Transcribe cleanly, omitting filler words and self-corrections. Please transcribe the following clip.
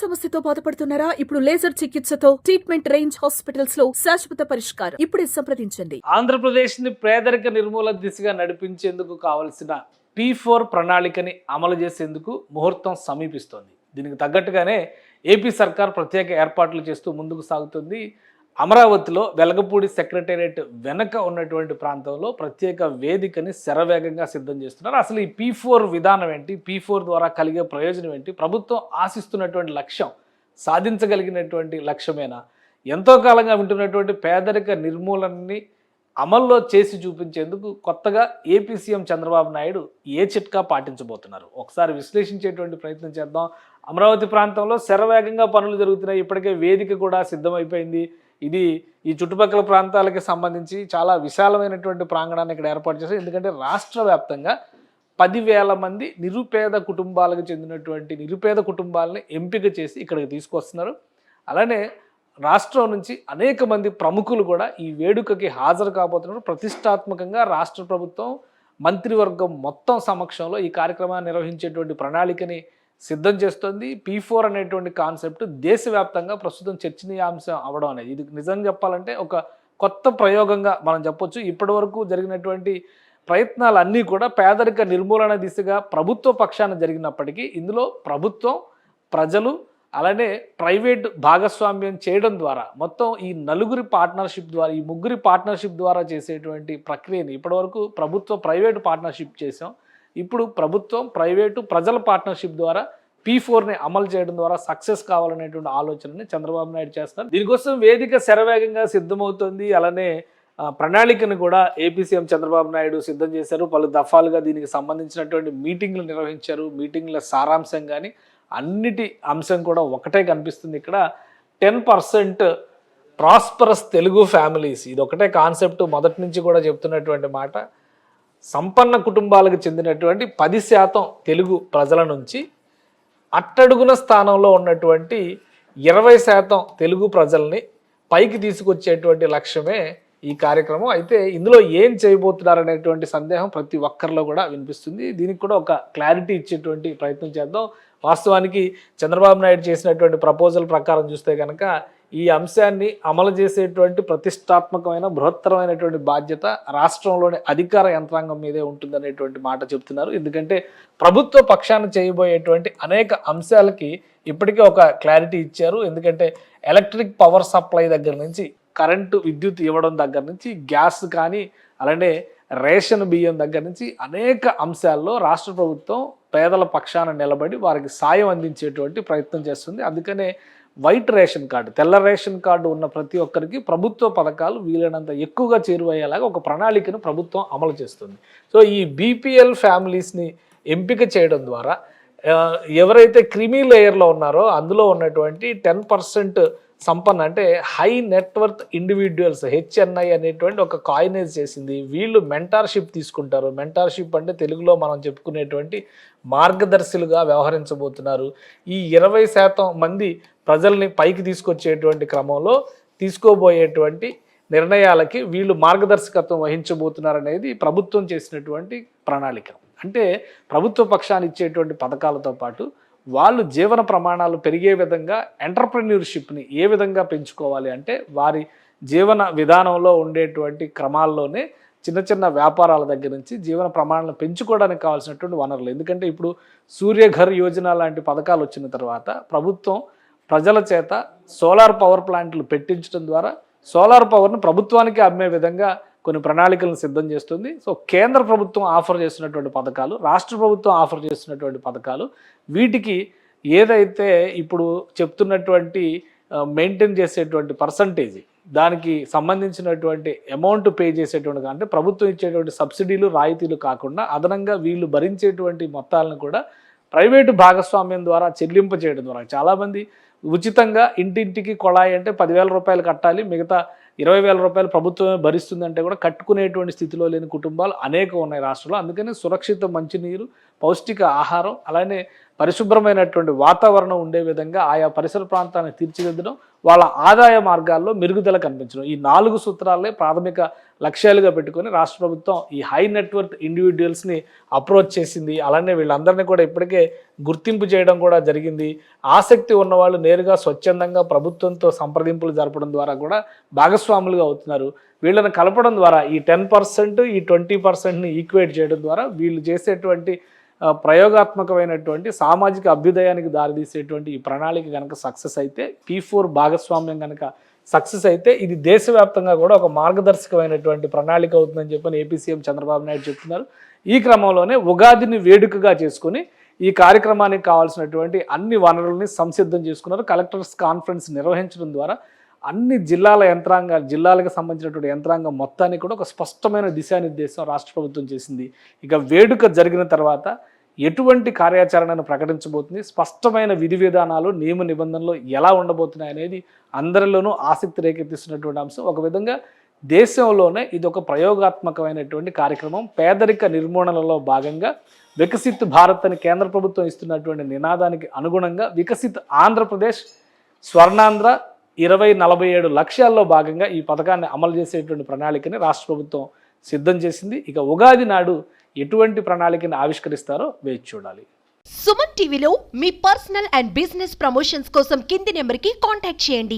సమస్యతో బాధపడుతున్నారా? ఇప్పుడు లేజర్ చికిత్సతో ట్రీట్మెంట్ రేంజ్ హాస్పిటల్స్ లో శాశ్వత పరిష్కారం. ఇప్పుడే సంప్రదించండి. ఆంధ్రప్రదేశ్ ని పేదరిక నిర్మూలన దిశగా నడిపించేందుకు కావలసిన P4 ప్రణాళికని అమలు చేసేందుకు ముహూర్తం సమీపిస్తోంది. దీనికి తగ్గట్టుగానే ఏపీ సర్కార్ ప్రత్యేక ఏర్పాట్లు చేస్తూ ముందుకు సాగుతుంది. అమరావతిలో వెలగపూడి సెక్రటేరియట్ వెనక ఉన్నటువంటి ప్రాంతంలో ప్రత్యేక వేదికని శరవేగంగా సిద్ధం చేస్తున్నారు. అసలు ఈ P4 విధానం ఏంటి, P4 ద్వారా కలిగే ప్రయోజనం ఏంటి, ప్రభుత్వం ఆశిస్తున్నటువంటి లక్ష్యం సాధించగలిగినటువంటి లక్ష్యమేనా, ఎంతో కాలంగా వింటున్నటువంటి పేదరిక నిర్మూలనని అమల్లో చేసి చూపించేందుకు కొత్తగా ఏపీ సీఎం చంద్రబాబు నాయుడు ఏ చిట్కా పాటించబోతున్నారు, ఒకసారి విశ్లేషించేటువంటి ప్రయత్నం చేద్దాం. అమరావతి ప్రాంతంలో శరవేగంగా పనులు జరుగుతున్నాయి. ఇప్పటికే వేదిక కూడా సిద్ధమైపోయింది. ఇది ఈ చుట్టుపక్కల ప్రాంతాలకి సంబంధించి చాలా విశాలమైనటువంటి ప్రాంగణాన్ని ఇక్కడ ఏర్పాటు చేశారు. ఎందుకంటే రాష్ట్ర వ్యాప్తంగా 10,000 మంది నిరుపేద కుటుంబాలకు చెందినటువంటి నిరుపేద కుటుంబాలని ఎంపిక చేసి ఇక్కడికి తీసుకొస్తున్నారు. అలానే రాష్ట్రం నుంచి అనేక మంది ప్రముఖులు కూడా ఈ వేడుకకి హాజరు కాబోతున్నారు. ప్రతిష్టాత్మకంగా రాష్ట్ర ప్రభుత్వం మంత్రివర్గం మొత్తం సమక్షంలో ఈ కార్యక్రమాన్ని నిర్వహించేటువంటి ప్రణాళికని సిద్ధం చేస్తుంది. P4 అనేటువంటి కాన్సెప్ట్ దేశవ్యాప్తంగా ప్రస్తుతం చర్చనీయాంశం అవడం అనేది ఇది నిజంగా చెప్పాలంటే ఒక కొత్త ప్రయోగంగా మనం చెప్పొచ్చు. ఇప్పటి వరకు జరిగినటువంటి ప్రయత్నాలన్నీ కూడా పేదరిక నిర్మూలన దిశగా ప్రభుత్వ పక్షాన జరిగినప్పటికీ ఇందులో ప్రభుత్వం, ప్రజలు అలానే ప్రైవేట్ భాగస్వామ్యం చేయడం ద్వారా మొత్తం ఈ నలుగురి పార్ట్నర్షిప్ ద్వారా, ఈ ముగ్గురి పార్ట్నర్షిప్ ద్వారా చేసేటువంటి ప్రక్రియని ఇప్పటివరకు ప్రభుత్వ ప్రైవేటు పార్ట్నర్షిప్ చేసాం. ఇప్పుడు ప్రభుత్వం, ప్రైవేటు, ప్రజల పార్ట్నర్షిప్ ద్వారా P4ని అమలు చేయడం ద్వారా సక్సెస్ కావాలనేటువంటి ఆలోచనని చంద్రబాబు నాయుడు చేస్తారు. దీనికోసం వేదిక శరవేగంగా సిద్ధమవుతుంది. అలానే ప్రణాళికను కూడా ఏపీ సీఎం చంద్రబాబు నాయుడు సిద్ధం చేశారు. పలు దఫాలుగా దీనికి సంబంధించినటువంటి మీటింగ్లు నిర్వహించారు. మీటింగ్ల సారాంశం కానీ అన్నిటి అంశం కూడా ఒకటే కనిపిస్తుంది. ఇక్కడ 10% ప్రాస్పరస్ తెలుగు ఫ్యామిలీస్, ఇది ఒకటే కాన్సెప్ట్ మొదటి నుంచి కూడా చెప్తున్నటువంటి మాట. సంపన్న కుటుంబాలకు చెందినటువంటి 10% తెలుగు ప్రజల నుంచి అట్టడుగున స్థానంలో ఉన్నటువంటి 20% తెలుగు ప్రజల్ని పైకి తీసుకొచ్చేటువంటి లక్ష్యమే ఈ కార్యక్రమం. అయితే ఇందులో ఏం చేయబోతున్నారనేటువంటి సందేహం ప్రతి ఒక్కరిలో కూడా వినిపిస్తుంది. దీనికి కూడా ఒక క్లారిటీ ఇచ్చేటువంటి ప్రయత్నం చేద్దాం. వాస్తవానికి చంద్రబాబు నాయుడు చేసినటువంటి ప్రపోజల్ ప్రకారం చూస్తే కనుక ఈ అంశాన్ని అమలు చేసేటువంటి ప్రతిష్టాత్మకమైన బృహత్తరమైనటువంటి బాధ్యత రాష్ట్రంలోని అధికార యంత్రాంగం మీదే ఉంటుందనేటువంటి మాట చెప్తున్నారు. ఎందుకంటే ప్రభుత్వ పక్షాన చేయబోయేటువంటి అనేక అంశాలకి ఇప్పటికే ఒక క్లారిటీ ఇచ్చారు. ఎందుకంటే ఎలక్ట్రిక్ పవర్ సప్లై దగ్గర నుంచి, కరెంటు విద్యుత్ ఇవ్వడం దగ్గర నుంచి, గ్యాస్ కానీ అలానే రేషన్ బియ్యం దగ్గర నుంచి అనేక అంశాల్లో రాష్ట్ర ప్రభుత్వం పేదల పక్షాన నిలబడి వారికి సాయం అందించేటువంటి ప్రయత్నం చేస్తుంది. అందుకనే వైట్ రేషన్ కార్డు, తెల్ల రేషన్ కార్డు ఉన్న ప్రతి ఒక్కరికి ప్రభుత్వ పథకాలు వీలైనంత ఎక్కువగా చేరువయ్యేలాగా ఒక ప్రణాళికను ప్రభుత్వం అమలు చేస్తుంది. సో ఈ బీపీఎల్ ఫ్యామిలీస్ని ఎంపిక చేయడం ద్వారా ఎవరైతే క్రిమీ లేయర్లో ఉన్నారో అందులో ఉన్నటువంటి 10% సంపన్న అంటే హై నెట్వర్త్ ఇండివిజువల్స్, HNI అనేటువంటి ఒక కాయినేజ్ చేసింది. వీళ్ళు మెంటార్షిప్ తీసుకుంటారు. మెంటార్షిప్ అంటే తెలుగులో మనం చెప్పుకునేటువంటి మార్గదర్శులుగా వ్యవహరించబోతున్నారు. ఈ 20% మంది ప్రజల్ని పైకి తీసుకొచ్చేటువంటి క్రమంలో తీసుకోబోయేటువంటి నిర్ణయాలకి వీళ్ళు మార్గదర్శకత్వం వహించబోతున్నారనేది ప్రభుత్వం చేసినటువంటి ప్రణాళిక. అంటే ప్రభుత్వ పక్షాన్ని ఇచ్చేటువంటి పథకాలతో పాటు వాళ్ళు జీవన ప్రమాణాలు పెరిగే విధంగా ఎంటర్‌ప్రెన్యూర్‌షిప్‌ని ఏ విధంగా పెంచుకోవాలి అంటే వారి జీవన విధానంలో ఉండేటువంటి క్రమాల్లోనే చిన్న చిన్న వ్యాపారాల దగ్గర నుంచి జీవన ప్రమాణాలను పెంచుకోవడానికి కావాల్సినటువంటి వనరులు. ఎందుకంటే ఇప్పుడు సూర్యఘర్ యోజన లాంటి పథకాలు వచ్చిన తర్వాత ప్రభుత్వం ప్రజల చేత సోలార్ పవర్ ప్లాంట్లు పెట్టించడం ద్వారా సోలార్ పవర్ను ప్రభుత్వానికి అమ్మే విధంగా కొన్ని ప్రణాళికలను సిద్ధం చేస్తుంది. సో కేంద్ర ప్రభుత్వం ఆఫర్ చేస్తున్నటువంటి పథకాలు, రాష్ట్ర ప్రభుత్వం ఆఫర్ చేస్తున్నటువంటి పథకాలు, వీటికి ఏదైతే ఇప్పుడు చెప్తున్నటువంటి మెయింటైన్ చేసేటువంటి పర్సంటేజ్, దానికి సంబంధించినటువంటి అమౌంట్ పే చేసేటువంటి అంటే ప్రభుత్వం ఇచ్చేటువంటి సబ్సిడీలు, రాయితీలు కాకుండా అదనంగా వీళ్ళు భరించేటువంటి మొత్తాలను కూడా ప్రైవేటు భాగస్వామ్యం ద్వారా చెల్లింప చేయడం ద్వారా చాలామంది ఉచితంగా ఇంటింటికి కొళాయి అంటే 10,000 రూపాయలు కట్టాలి, మిగతా 20,000 రూపాయలు ప్రభుత్వమే భరిస్తుందంటే కూడా కట్టుకునేటువంటి స్థితిలో లేని కుటుంబాలు అనేకం ఉన్నాయి రాష్ట్రంలో. అందుకని సురక్షిత మంచినీరు, పౌష్టిక ఆహారం, అలానే పరిశుభ్రమైనటువంటి వాతావరణం ఉండే విధంగా ఆయా పరిసర ప్రాంతాన్ని తీర్చిదిద్దడం, వాళ్ళ ఆదాయ మార్గాల్లో మెరుగుదల కనిపించడం, ఈ 4 సూత్రాలే ప్రాథమిక లక్ష్యాలుగా పెట్టుకొని రాష్ట్ర ప్రభుత్వం ఈ హై నెట్వర్త్ ఇండివిజువల్స్ని అప్రోచ్ చేసింది. అలానే వీళ్ళందరినీ కూడా ఇప్పటికే గుర్తింపు చేయడం కూడా జరిగింది. ఆసక్తి ఉన్నవాళ్ళు నేరుగా స్వచ్ఛందంగా ప్రభుత్వంతో సంప్రదింపులు జరపడం ద్వారా కూడా భాగస్వాములుగా అవుతున్నారు. వీళ్ళని కలపడం ద్వారా ఈ 10% ఈ 20%ని ఈక్వేట్ చేయడం ద్వారా వీళ్ళు చేసేటువంటి ప్రయోగాత్మకమైనటువంటి సామాజిక అభ్యుదయానికి దారితీసేటువంటి ఈ ప్రణాళిక కనుక సక్సెస్ అయితే, P4 భాగస్వామ్యం కనుక సక్సెస్ అయితే ఇది దేశవ్యాప్తంగా కూడా ఒక మార్గదర్శకమైనటువంటి ప్రణాళిక అవుతుందని చెప్పని ఏపీ సీఎం చంద్రబాబు నాయుడు చెప్తున్నారు. ఈ క్రమంలోనే ఉగాదిని వేడుకగా చేసుకుని ఈ కార్యక్రమానికి కావాల్సినటువంటి అన్ని వనరుల్ని సంసిద్ధం చేసుకున్నారు. కలెక్టర్స్ కాన్ఫరెన్స్ నిర్వహించడం ద్వారా అన్ని జిల్లాలకు సంబంధించినటువంటి యంత్రాంగం మొత్తాన్ని కూడా ఒక స్పష్టమైన దిశానిర్దేశం రాష్ట్ర ప్రభుత్వం చేసింది. ఇక వేడుక జరిగిన తర్వాత ఎటువంటి కార్యాచరణను ప్రకటించబోతుంది, స్పష్టమైన విధి విధానాలు నియమ నిబంధనలు ఎలా ఉండబోతున్నాయి అనేది అందరిలోనూ ఆసక్తి రేకెత్తిస్తున్నటువంటి అంశం. ఒక విధంగా దేశంలోనే ఇది ఒక ప్రయోగాత్మకమైనటువంటి కార్యక్రమం. పేదరిక నిర్మూలనలో భాగంగా వికసిత్ భారత్ అని కేంద్ర ప్రభుత్వం ఇస్తున్నటువంటి నినాదానికి అనుగుణంగా వికసిత్ ఆంధ్రప్రదేశ్ స్వర్ణాంధ్ర 2047 లక్ష్యాల్లో భాగంగా ఈ పథకాన్ని అమలు చేసేటువంటి ప్రణాళికని రాష్ట్ర ప్రభుత్వం సిద్ధం చేసింది. ఇక ఉగాది నాడు ఎటువంటి ప్రణాళికని ఆవిష్కరిస్తారో వేచి చూడాలి. సుమన్ టీవీలో మీ పర్సనల్ అండ్ బిజినెస్ ప్రమోషన్స్ కోసం కింది నెంబర్కి కాంటాక్ట్ చేయండి.